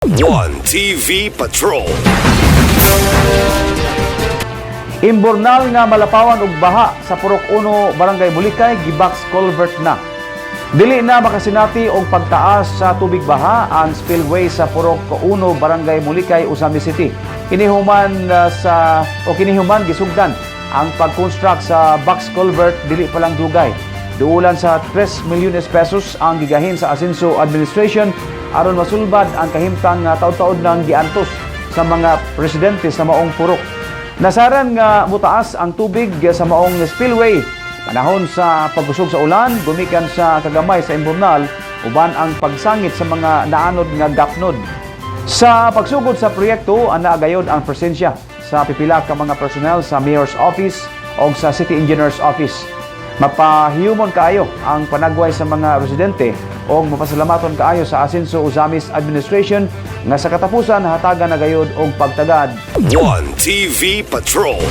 One TV Patrol. Imburnal nga malapawan og baha sa Purok 1, Barangay Bulikay, Gibox Culvert na. Dili na makasinati og pagtaas sa tubig baha ang spillway sa Purok 1, Barangay Bulikay, Usami City. Kinihuman gisugdan ang pag-construct sa box culvert dili pa lang dugay. Duulan sa 3 milyones pesos ang gigahin sa Asenso Administration aron masulbad ang kahimtang taud-taud nang giantos sa mga residente sa maong purok. Nasaran nga mutaas ang tubig sa maong spillway panahon sa pagkusog sa ulan gumikan sa kagamay sa imburnal uban ang pagsangit sa mga naanod nga gapnod. Sa pagsugod sa proyekto ana gayod ang presensya sa pipila ka mga personnel sa Mayor's Office o sa City Engineer's Office. Mapahiyumon kaayo ang panagway sa mga residente o mapasalamaton kaayo sa Asenso Usamis Administration nga sa katapusan hatagan na gayod og pagtagad. One TV Patrol.